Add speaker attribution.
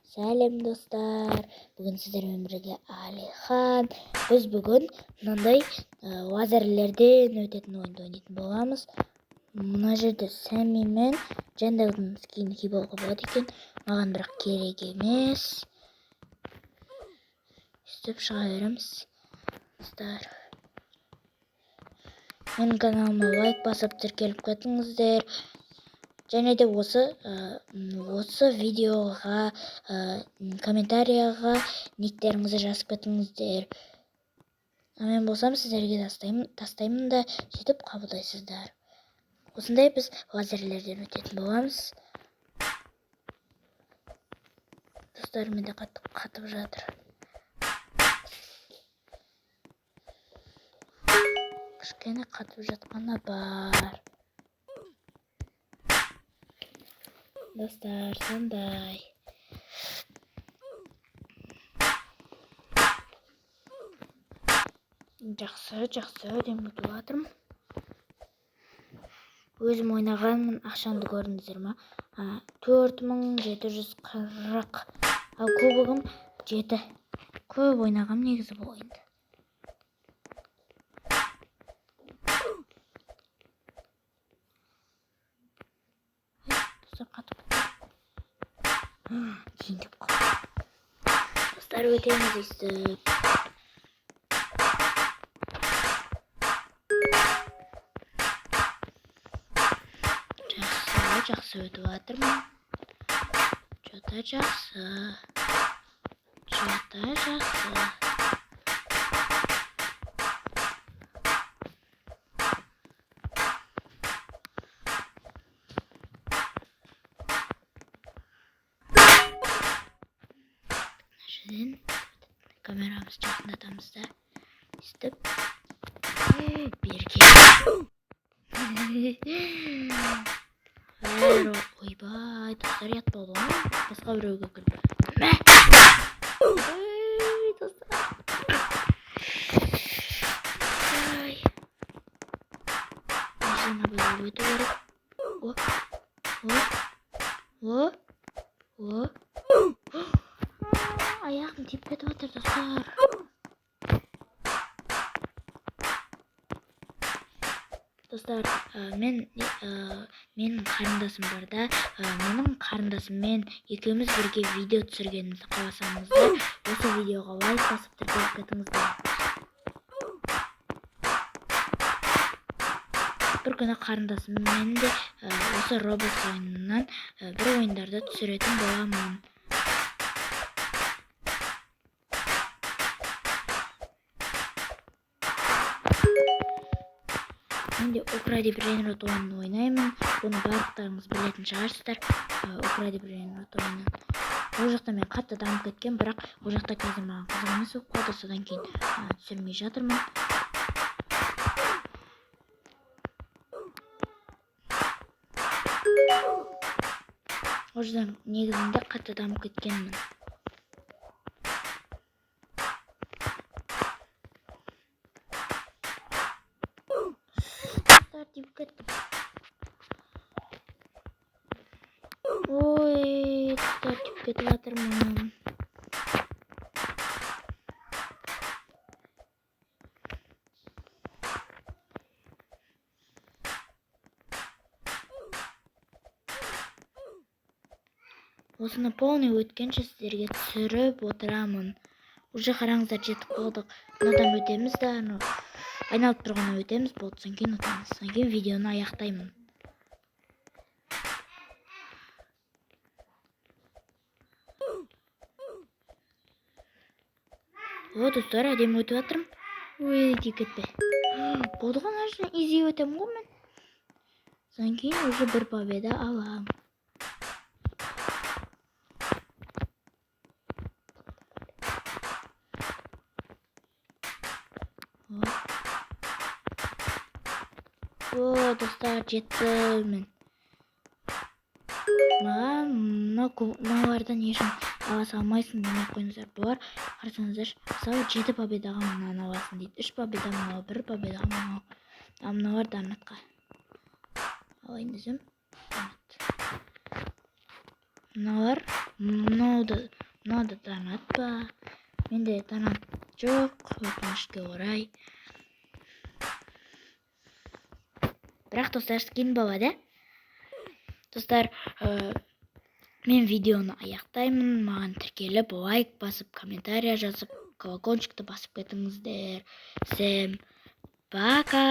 Speaker 1: Сәлем достар, бүгін сіздермен бірге Алихан. Біз бүгін мынандай лазерлерден өтетін ойынды ойнайтын боламыз. Мына жерде Сәми мен Жандардың скинін киіп алуға болады екен. Маған бірақ керек емес. Үстіп шыға береміз. Достар, менің каналыма лайк басып тіркеліп кетіңіздер. Және де осы видеоға комментарияға никтеріңізді жазып кетіңіздер. Мен болсам сіздерге тастаймын да сөйтіп қабылдайсыздар. Осындай біз лазерлерден өтетін боламыз. Достар, менде қатып жатыр. Кішкене қатып жатқаны бар. Достар, сондай. Жақсы деп ұмытып жатырмын. Өзім ойнағанмын, ақшамды көрдіңіздер ма? 4740. Ал кубогым 7. Көп ойнағам негізі бұл ойынды. Достар, қатып кейін деп қалды. Достар, өтеміз естіп. Жақсы өтіп жатырмын. Жота жақсы. Жерден камерамыз жақындатамыз да істіп берке. Ойбай, достар, ят болды ма? Басқа біреуге күл. Достар. Жаңа бұл өті барып. Аяғым тиіп кетіп отыр, достар. Достар, менің қарындасым бар да, менің қарындасыммен екеуміз бірге видео түсіргенімізді қаласаңыздар, осы видеоға лайк басып тіркеліп кетіңіздер. Бір күні қарындасыммен де осы Roblox ойынынан бір ойындарды түсіретін боламын. Мен де Укради Брейнрот ойынын ойнаймын. Оны барлықтарыңыз білетін шығарсыздар. Укради Брейнрот ойынын. Ол жақта мен қатты дамып кеткен, бірақ ол жақта қазір маған қызық емес болып қалды. Содан кейін түсірмей жатырмын. Ол жерден негізінде қатты дамып кеткенмін. Тиіп кеттім. Ой, достар, тиіп кетіп жатырмын. Осыны полный өткенше сіздерге түсіріп отырамын. Уже қараңыздар, жетіп болдық. Мынадан өтеміз да, айналып тұрғаны өтеміз, болды. Содан кейін өтеміз. Содан кейін видеоны аяқтаймын. О, достар, әдемі өтіп жатырмын. Ой, тиіп кетпе. Болды ғой, мына изи өтемін ғой мен. Содан кейін уже бір победа алам. О, достар, жеттім. Мыналардан ешін ала салмайсың демей қойыңыздар. Бұлар қарасаңыздар, мысалы 7 победаға мынаны аласың дейді. 3 победа мынау, 1 победаға мынау. Мыналар донатқа. Алайын десем. Мыналар мынауды Мынау да танат па? Менде танат жоқ, өкінішке орай. Бірақ достар, скин болады. Достар, мен видеоны аяқтаймын. Маған тіркеліп, лайк басып, комментария жазып, колокольчикті басып кетіңіздер. Всем пока!